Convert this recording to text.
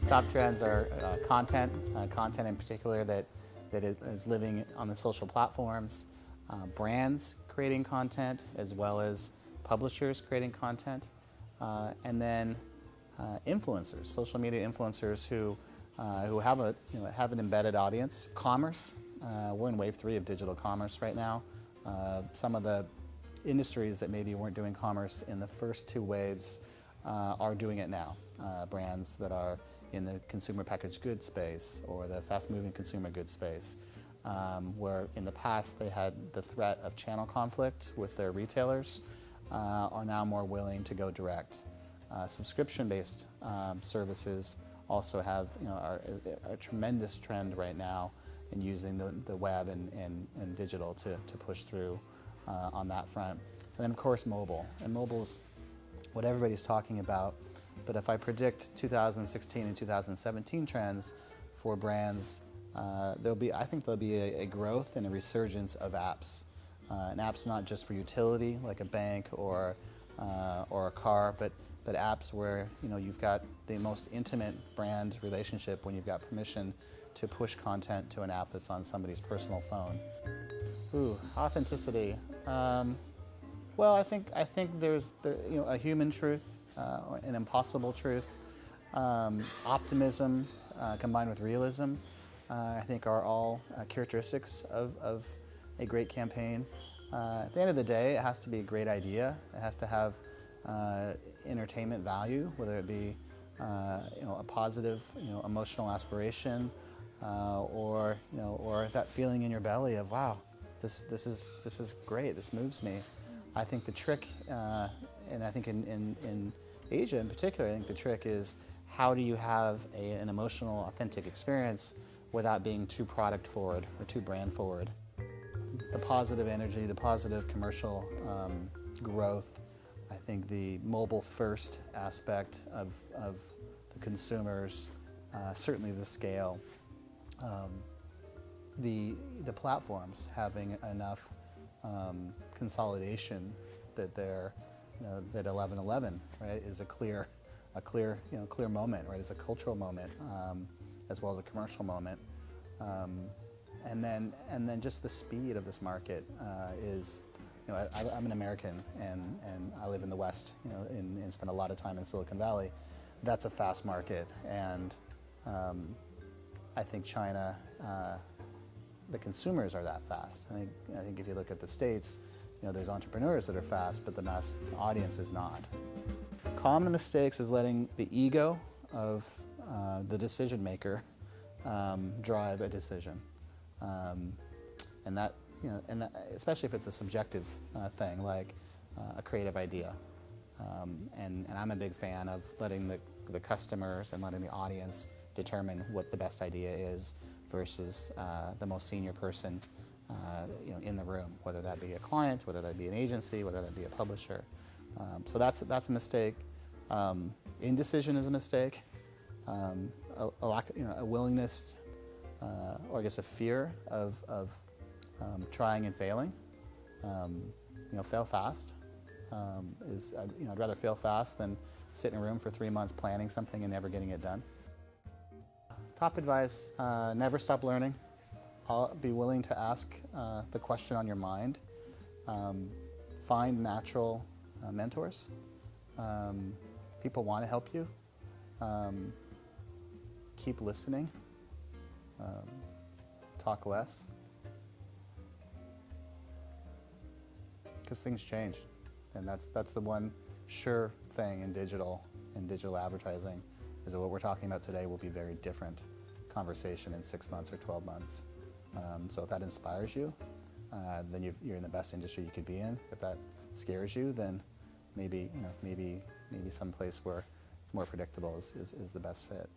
Top trends are content in particular that is living on the social platforms, brands creating content as well as publishers creating content, and then influencers, social media influencers who have an embedded audience. Commerce, we're in wave 3 of digital commerce right now. Some of the industries that maybe weren't doing commerce in the first 2 waves are doing it now. Brands that are in the consumer packaged goods space or the fast-moving consumer goods space, where in the past they had the threat of channel conflict with their retailers, are now more willing to go direct. Subscription-based services also have are a tremendous trend right now in using the web and digital to push through on that front. And then of course mobile. And mobile's what everybody's talking about, but if I predict 2016 and 2017 trends for brands, I think there'll be a growth and a resurgence of apps. And apps not just for utility like a bank or a car, but apps where you've got the most intimate brand relationship when you've got permission to push content to an app that's on somebody's personal phone. Ooh, authenticity. Well, I think there's a human truth, an impossible truth. Optimism combined with realism, I think are all characteristics of a great campaign. At the end of the day, it has to be a great idea. It has to have entertainment value, whether it be a positive emotional aspiration, or that feeling in your belly of wow, this is great. This moves me. I think the trick, and I think in Asia in particular, I think the trick is how do you have an emotional, authentic experience without being too product forward or too brand forward. The positive energy, the positive commercial growth, I think the mobile first aspect of the consumers, certainly the scale, the platforms having enough consolidation that they're that 11/11 right is a clear moment, right? It's a cultural moment as well as a commercial moment, and then just the speed of this market is. I'm an American and I live in the West, and spend a lot of time in Silicon Valley. That's a fast market, and I think China, the consumers are that fast. I think if you look at the States, there's entrepreneurs that are fast, but the mass audience is not. Common mistakes is letting the ego of the decision maker drive a decision, and that especially if it's a subjective thing like a creative idea. And I'm a big fan of letting the customers and letting the audience determine what the best idea is versus the most senior person in the room, whether that be a client, whether that be an agency, whether that be a publisher. So that's a mistake. Indecision is a mistake. A lack, a willingness, or I guess a fear of trying and failing. Fail fast. I'd rather fail fast than sit in a room for 3 months planning something and never getting it done. Top advice, never stop learning. Be willing to ask the question on your mind. Find natural mentors. People want to help you. Keep listening. Talk less. Because things change. And that's the one sure thing in digital advertising, is that what we're talking about today will be very different conversation in 6 months or 12 months. So if that inspires you, then you're in the best industry you could be in. If that scares you, then maybe some place where it's more predictable is the best fit.